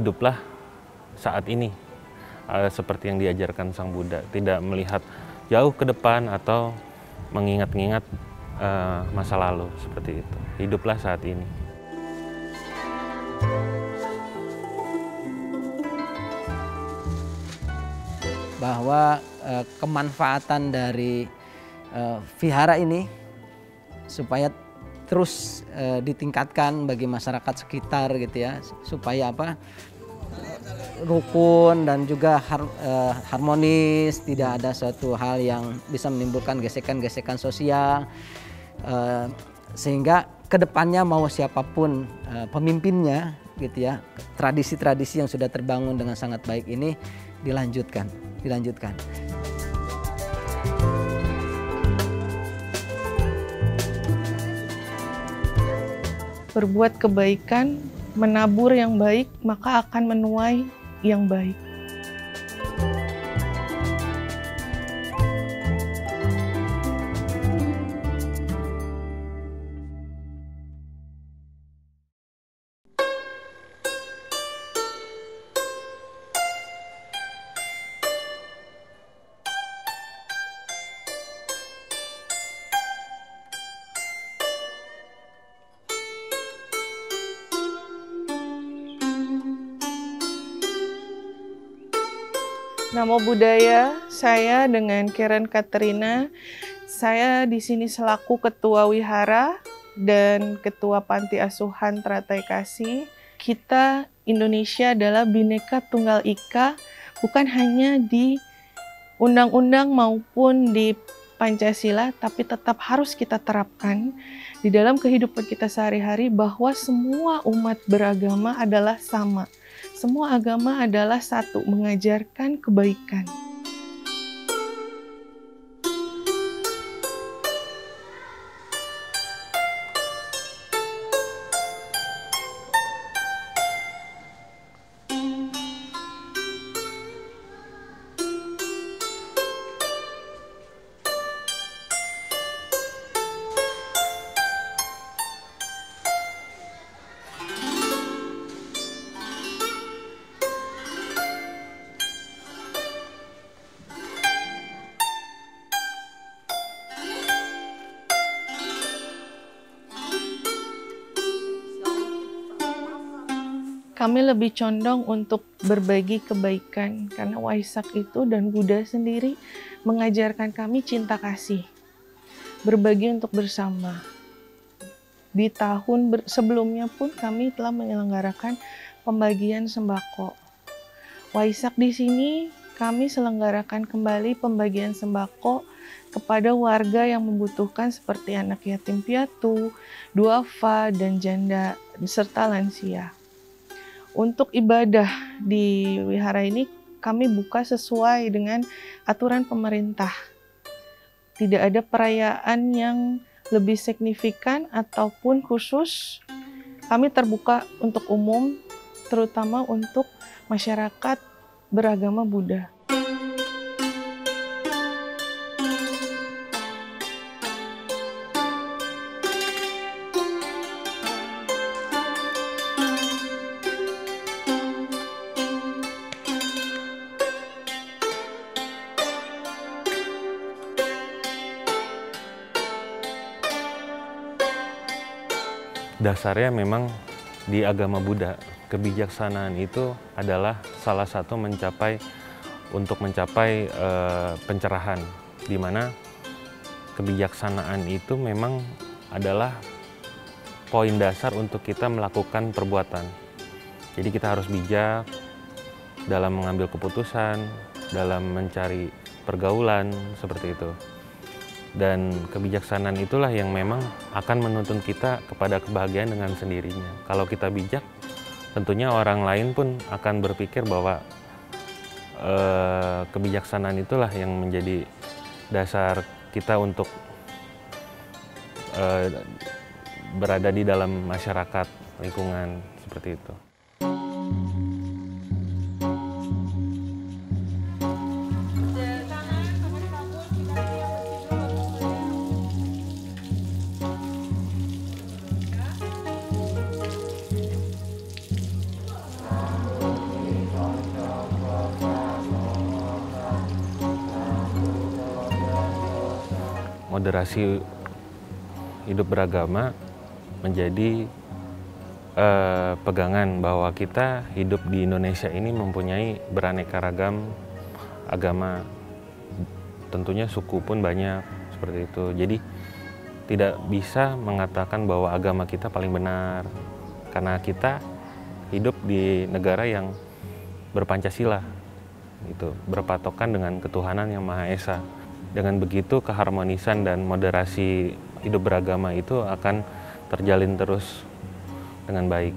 hiduplah saat ini, seperti yang diajarkan Sang Buddha, tidak melihat jauh ke depan atau mengingat-ingat masa lalu, seperti itu. Hiduplah saat ini. Bahwa kemanfaatan dari vihara ini supaya terus ditingkatkan bagi masyarakat sekitar gitu ya, supaya rukun dan juga harmonis, tidak ada suatu hal yang bisa menimbulkan gesekan-gesekan sosial, sehingga kedepannya mau siapapun pemimpinnya gitu ya, tradisi-tradisi yang sudah terbangun dengan sangat baik ini dilanjutkan. Berbuat kebaikan, menabur yang baik, maka akan menuai yang baik. Namo Buddhaya, saya dengan Karen Katerina. Saya di sini selaku Ketua Wihara dan Ketua Panti Asuhan Teratai Kasih. Kita Indonesia adalah Bhinneka Tunggal Ika, bukan hanya di undang-undang maupun di Pancasila, tapi tetap harus kita terapkan di dalam kehidupan kita sehari-hari bahwa semua umat beragama adalah sama. Semua agama adalah satu, mengajarkan kebaikan. Kami lebih condong untuk berbagi kebaikan, karena Waisak itu dan Buddha sendiri mengajarkan kami cinta kasih, berbagi untuk bersama. Di tahun sebelumnya pun kami telah menyelenggarakan pembagian sembako. Waisak di sini kami selenggarakan kembali pembagian sembako kepada warga yang membutuhkan seperti anak yatim piatu, duafa, dan janda, serta lansia. Untuk ibadah di wihara ini kami buka sesuai dengan aturan pemerintah. Tidak ada perayaan yang lebih signifikan ataupun khusus. Kami terbuka untuk umum, terutama untuk masyarakat beragama Buddha. Dasarnya memang di agama Buddha, kebijaksanaan itu adalah salah satu untuk mencapai pencerahan, di mana kebijaksanaan itu memang adalah poin dasar untuk kita melakukan perbuatan. Jadi kita harus bijak dalam mengambil keputusan, dalam mencari pergaulan, seperti itu. Dan kebijaksanaan itulah yang memang akan menuntun kita kepada kebahagiaan dengan sendirinya. Kalau kita bijak, tentunya orang lain pun akan berpikir bahwa kebijaksanaan itulah yang menjadi dasar kita untuk berada di dalam masyarakat, lingkungan, seperti itu. moderasi hidup beragama menjadi pegangan bahwa kita hidup di Indonesia ini mempunyai beraneka ragam agama, tentunya suku pun banyak seperti itu. Jadi tidak bisa mengatakan bahwa agama kita paling benar karena kita hidup di negara yang berpancasila, gitu, berpatokan dengan ketuhanan yang Maha Esa. Dengan begitu keharmonisan dan moderasi hidup beragama itu akan terjalin terus dengan baik.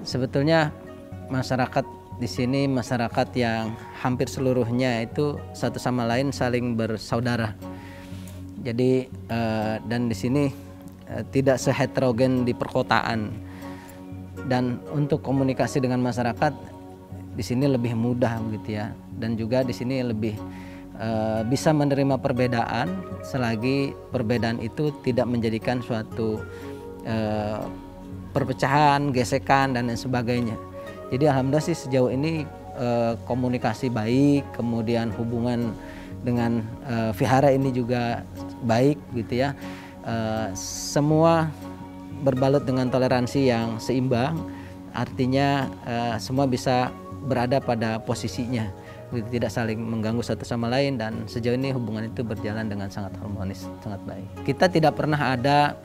Sebetulnya masyarakat di sini masyarakat yang hampir seluruhnya itu satu sama lain saling bersaudara. Jadi dan di sini tidak seheterogen di perkotaan. Dan untuk komunikasi dengan masyarakat di sini lebih mudah begitu ya. Dan juga di sini lebih bisa menerima perbedaan selagi perbedaan itu tidak menjadikan suatu perpecahan, gesekan dan lain sebagainya. Jadi alhamdulillah sih sejauh ini komunikasi baik, kemudian hubungan dengan vihara ini juga baik gitu ya. Semua berbalut dengan toleransi yang seimbang, artinya semua bisa berada pada posisinya, tidak saling mengganggu satu sama lain, dan sejauh ini hubungan itu berjalan dengan sangat harmonis, sangat baik. Kita tidak pernah ada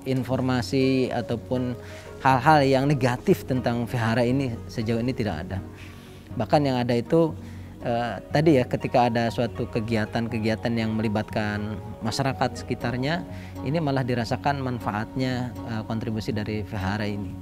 informasi ataupun hal-hal yang negatif tentang vihara ini, sejauh ini tidak ada. Bahkan yang ada itu tadi ya, ketika ada suatu kegiatan-kegiatan yang melibatkan masyarakat sekitarnya, ini malah dirasakan manfaatnya kontribusi dari vihara ini.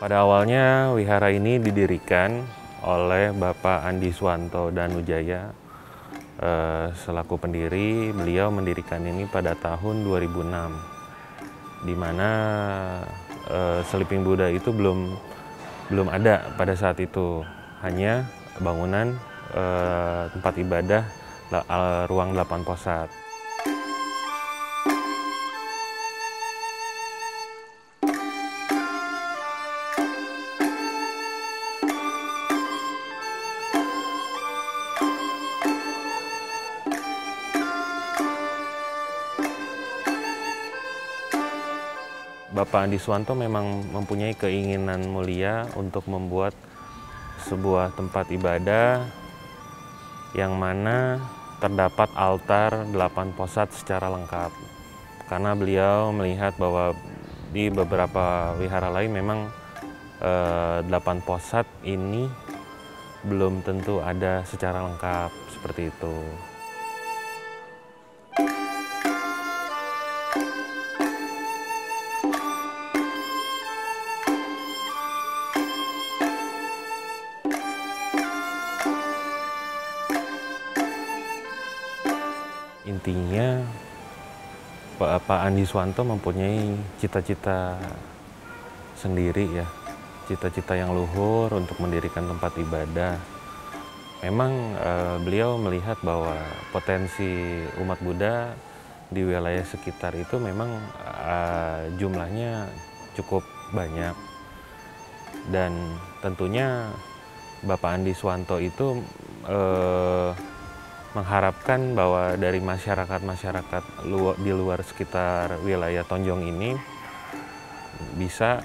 Pada awalnya wihara ini didirikan oleh Bapak Andi Suwanto Danujaya selaku pendiri. Beliau mendirikan ini pada tahun 2006, di mana Sleeping Buddha itu belum ada pada saat itu, hanya bangunan tempat ibadah ruang 8 posat. Bapak Andi Suwanto memang mempunyai keinginan mulia untuk membuat sebuah tempat ibadah yang mana terdapat altar 8 posat secara lengkap. Karena beliau melihat bahwa di beberapa wihara lain memang 8 posat ini belum tentu ada secara lengkap seperti itu. Intinya Pak Andi Suwanto mempunyai cita-cita sendiri ya, cita-cita yang luhur untuk mendirikan tempat ibadah. Memang beliau melihat bahwa potensi umat Buddha di wilayah sekitar itu memang jumlahnya cukup banyak, dan tentunya Bapak Andi Suwanto itu mengharapkan bahwa dari masyarakat di luar sekitar wilayah Tonjong ini bisa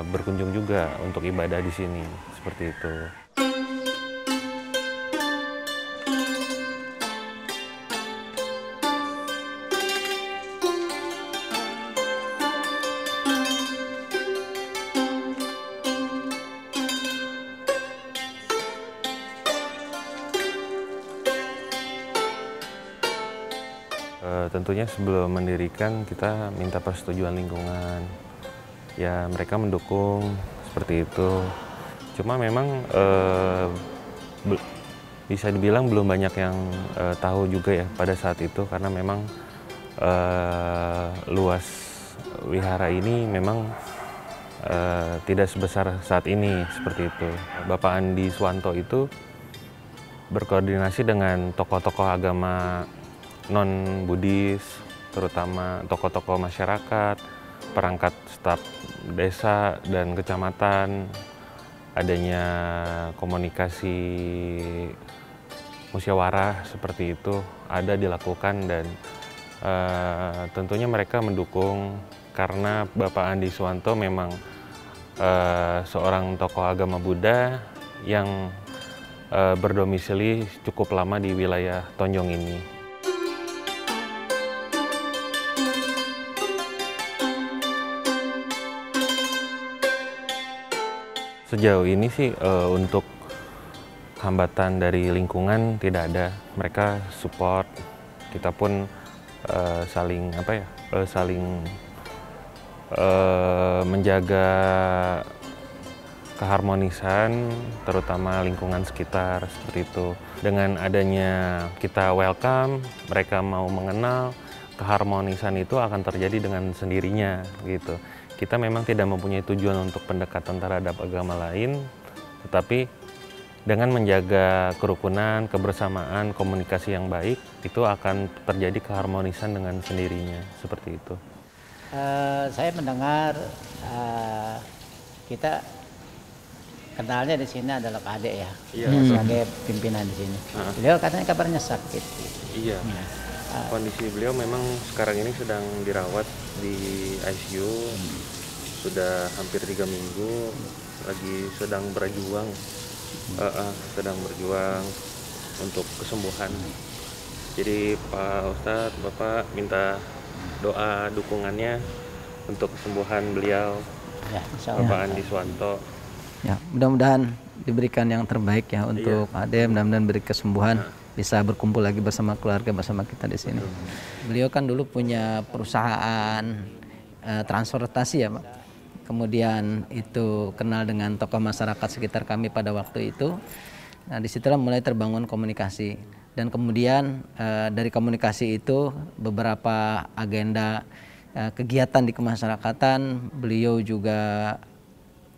berkunjung juga untuk ibadah di sini, seperti itu. Tentunya sebelum mendirikan kita minta persetujuan lingkungan. Ya mereka mendukung seperti itu. Cuma memang bisa dibilang belum banyak yang tahu juga ya pada saat itu, karena memang luas wihara ini memang tidak sebesar saat ini seperti itu. Bapak Andi Suwanto itu berkoordinasi dengan tokoh-tokoh agama non-Buddhis, terutama tokoh-tokoh masyarakat, perangkat staf desa dan kecamatan, adanya komunikasi musyawarah seperti itu ada dilakukan, dan tentunya mereka mendukung karena Bapak Andi Suwanto memang seorang tokoh agama Buddha yang berdomisili cukup lama di wilayah Tonjong ini. Sejauh ini sih untuk hambatan dari lingkungan tidak ada. Mereka support, kita pun saling menjaga keharmonisan, terutama lingkungan sekitar seperti itu. Dengan adanya kita welcome, mereka mau mengenal, keharmonisan itu akan terjadi dengan sendirinya gitu. Kita memang tidak mempunyai tujuan untuk pendekatan terhadap agama lain, tetapi dengan menjaga kerukunan, kebersamaan, komunikasi yang baik, itu akan terjadi keharmonisan dengan sendirinya, seperti itu. Saya mendengar kita kenalnya di sini adalah Pak Ade ya, sebagai pimpinan di sini. Beliau katanya kabarnya sakit. Iya. Kondisi beliau memang sekarang ini sedang dirawat di ICU, sudah hampir 3 minggu, lagi sedang berjuang untuk kesembuhan. Jadi Pak Ustadz, Bapak minta doa dukungannya untuk kesembuhan beliau, Ya, Bapak Andi Suwanto. Ya, mudah-mudahan diberikan yang terbaik ya untuk Ade, mudah-mudahan beri kesembuhan. Bisa berkumpul lagi bersama keluarga, bersama kita di sini. Beliau kan dulu punya perusahaan transportasi ya Pak. Kemudian itu kenal dengan tokoh masyarakat sekitar kami pada waktu itu. Nah disitulah mulai terbangun komunikasi. Dan kemudian dari komunikasi itu beberapa agenda kegiatan di kemasyarakatan, beliau juga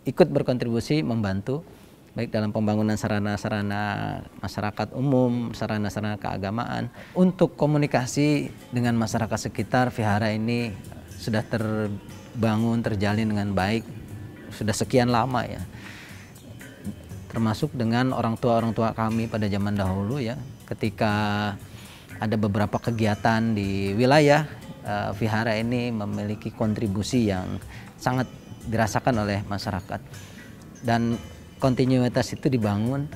ikut berkontribusi membantu baik dalam pembangunan sarana-sarana masyarakat umum, sarana-sarana keagamaan. Untuk komunikasi dengan masyarakat sekitar, vihara ini sudah terbangun, terjalin dengan baik, sudah sekian lama ya. Termasuk dengan orang tua kami pada zaman dahulu ya, ketika ada beberapa kegiatan di wilayah, vihara ini memiliki kontribusi yang sangat dirasakan oleh masyarakat. Dan kontinuitas itu dibangun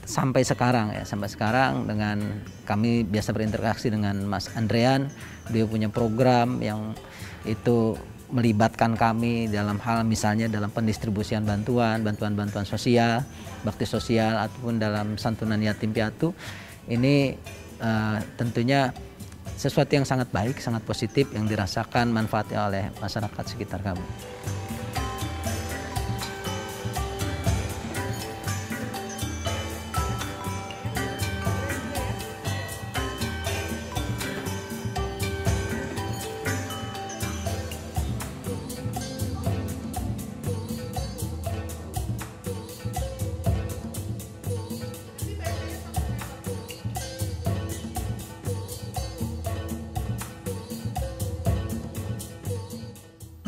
sampai sekarang ya, sampai sekarang dengan kami biasa berinteraksi dengan Mas Andrean. Beliau punya program yang itu melibatkan kami dalam hal misalnya dalam pendistribusian bantuan sosial, bakti sosial ataupun dalam santunan yatim piatu. Ini tentunya sesuatu yang sangat baik, sangat positif yang dirasakan manfaatnya oleh masyarakat sekitar kami.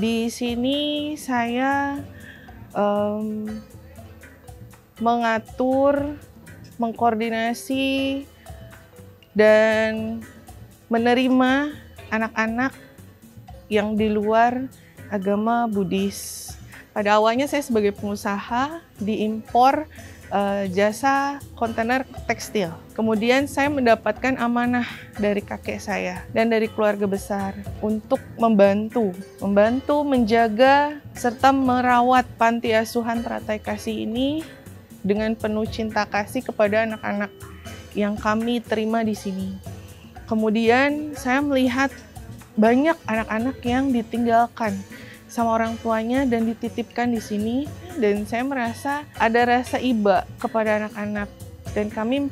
Di sini saya mengatur, mengkoordinasi, dan menerima anak-anak yang di luar agama Buddhis. Pada awalnya saya sebagai pengusaha diimpor jasa kontainer tekstil. Kemudian saya mendapatkan amanah dari kakek saya dan dari keluarga besar untuk membantu menjaga serta merawat panti asuhan Teratai Kasih ini dengan penuh cinta kasih kepada anak-anak yang kami terima di sini. Kemudian saya melihat banyak anak-anak yang ditinggalkan sama orang tuanya dan dititipkan di sini, dan saya merasa ada rasa iba kepada anak-anak, dan kami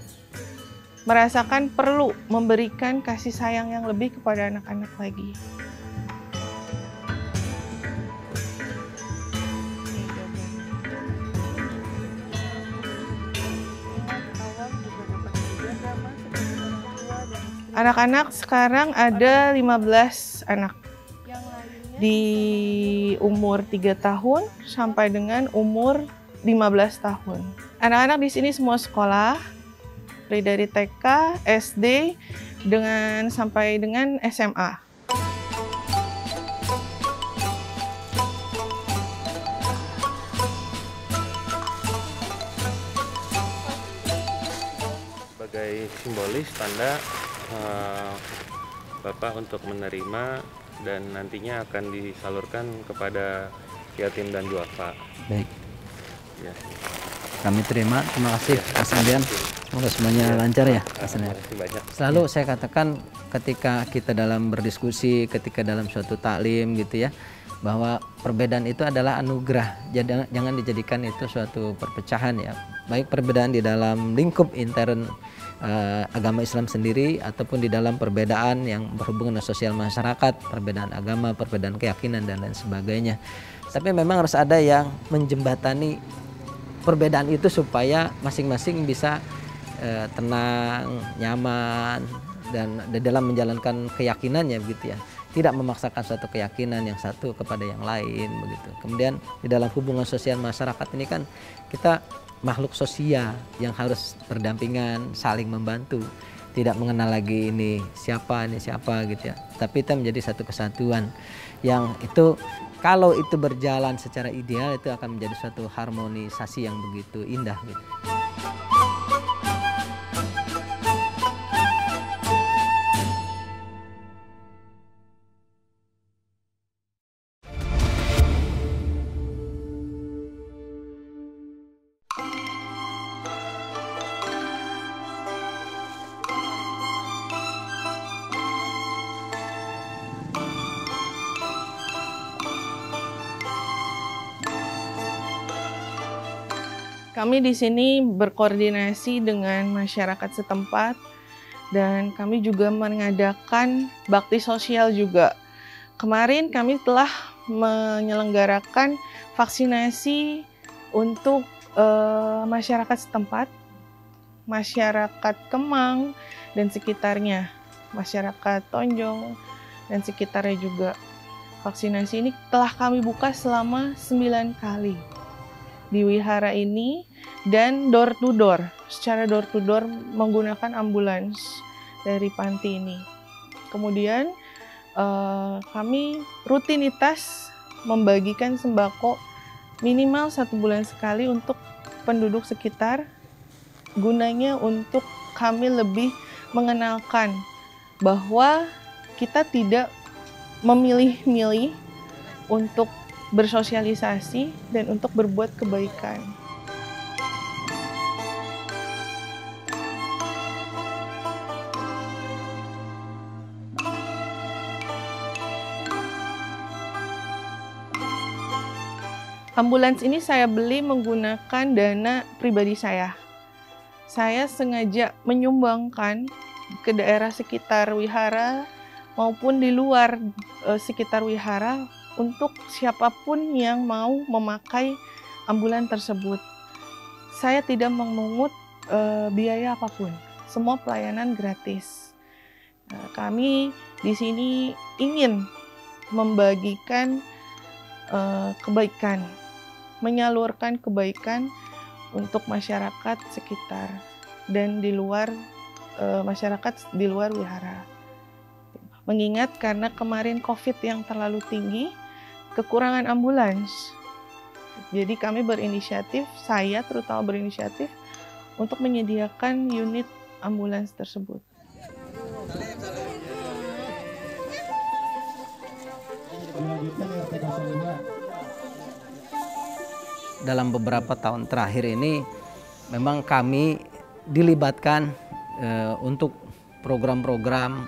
merasakan perlu memberikan kasih sayang yang lebih kepada anak-anak lagi. Anak-anak sekarang ada 15 anak. Di umur 3 tahun sampai dengan umur 15 tahun. Anak-anak di sini semua sekolah, dari TK, SD, sampai dengan SMA. Sebagai simbolis tanda Bapak untuk menerima dan nantinya akan disalurkan kepada yatim dan duafa. Baik. Ya. Kami terima kasih Mas Andian. Semoga semuanya lancar ya Mas Andian. Banyak. Selalu saya katakan ketika kita dalam berdiskusi, ketika dalam suatu taklim gitu ya, bahwa perbedaan itu adalah anugerah. Jadi jangan dijadikan itu suatu perpecahan ya. Baik perbedaan di dalam lingkup intern agama Islam sendiri ataupun di dalam perbedaan yang berhubungan dengan sosial masyarakat, perbedaan agama, perbedaan keyakinan dan lain sebagainya. Tapi memang harus ada yang menjembatani perbedaan itu supaya masing-masing bisa tenang, nyaman dan dalam menjalankan keyakinannya begitu ya. Tidak memaksakan suatu keyakinan yang satu kepada yang lain begitu. Kemudian di dalam hubungan sosial masyarakat ini kan kita makhluk sosial yang harus berdampingan, saling membantu, tidak mengenal lagi ini siapa gitu ya. Tapi itu menjadi satu kesatuan yang itu kalau itu berjalan secara ideal itu akan menjadi suatu harmonisasi yang begitu indah gitu. Kami di sini berkoordinasi dengan masyarakat setempat dan kami juga mengadakan bakti sosial juga. Kemarin kami telah menyelenggarakan vaksinasi untuk masyarakat setempat, masyarakat Kemang dan sekitarnya, masyarakat Tonjong dan sekitarnya juga. Vaksinasi ini telah kami buka selama 9 kali di wihara ini dan door to door, secara door to door menggunakan ambulans dari panti ini. Kemudian kami rutinitas membagikan sembako minimal 1 bulan sekali untuk penduduk sekitar, gunanya untuk kami lebih mengenalkan bahwa kita tidak memilih-milih untuk bersosialisasi dan untuk berbuat kebaikan. Ambulans ini saya beli menggunakan dana pribadi saya. Saya sengaja menyumbangkan ke daerah sekitar wihara maupun di luar sekitar wihara untuk siapapun yang mau memakai ambulan tersebut. Saya tidak memungut biaya apapun, semua pelayanan gratis. Kami di sini ingin membagikan kebaikan, menyalurkan kebaikan untuk masyarakat sekitar dan di luar masyarakat di luar wihara. Mengingat karena kemarin COVID yang terlalu tinggi, kekurangan ambulans. Jadi kami berinisiatif, saya terutama berinisiatif untuk menyediakan unit ambulans tersebut. Dalam beberapa tahun terakhir ini memang kami dilibatkan untuk program-program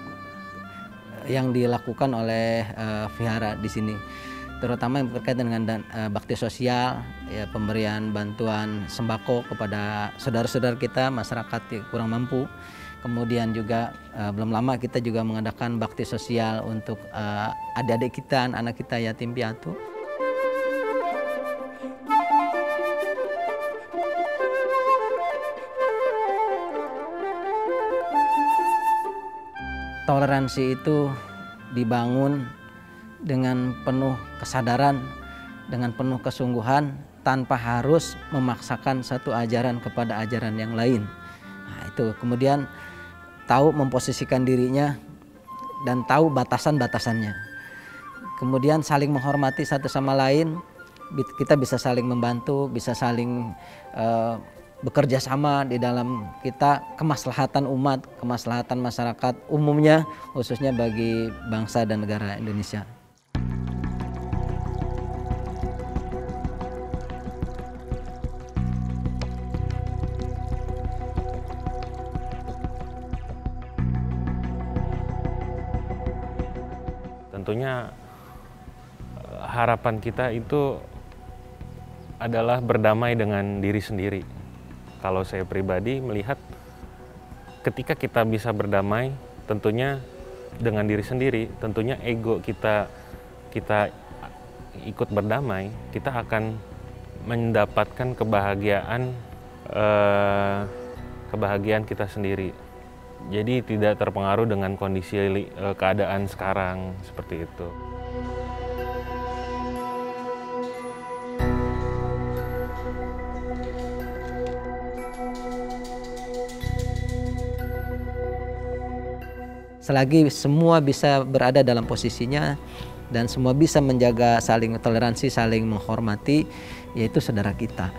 yang dilakukan oleh Vihara di sini, terutama yang berkaitan dengan bakti sosial, ya, pemberian bantuan sembako kepada saudara-saudara kita masyarakat yang kurang mampu. Kemudian juga belum lama kita juga mengadakan bakti sosial untuk adik-adik kita, anak-anak kita yatim piatu. Toleransi itu dibangun dengan penuh kesadaran, dengan penuh kesungguhan, tanpa harus memaksakan satu ajaran kepada ajaran yang lain. Nah, itu kemudian tahu memposisikan dirinya dan tahu batasan-batasannya. Kemudian saling menghormati satu sama lain, kita bisa saling membantu, bisa saling bekerja sama di dalam kita kemaslahatan umat, kemaslahatan masyarakat umumnya, khususnya bagi bangsa dan negara Indonesia. Tentunya harapan kita itu adalah berdamai dengan diri sendiri. Kalau saya pribadi melihat ketika kita bisa berdamai, tentunya dengan diri sendiri, tentunya ego kita ikut berdamai, kita akan mendapatkan kebahagiaan kita sendiri. Jadi tidak terpengaruh dengan kondisi keadaan sekarang seperti itu. Selagi semua bisa berada dalam posisinya dan semua bisa menjaga saling toleransi, saling menghormati, yaitu saudara kita.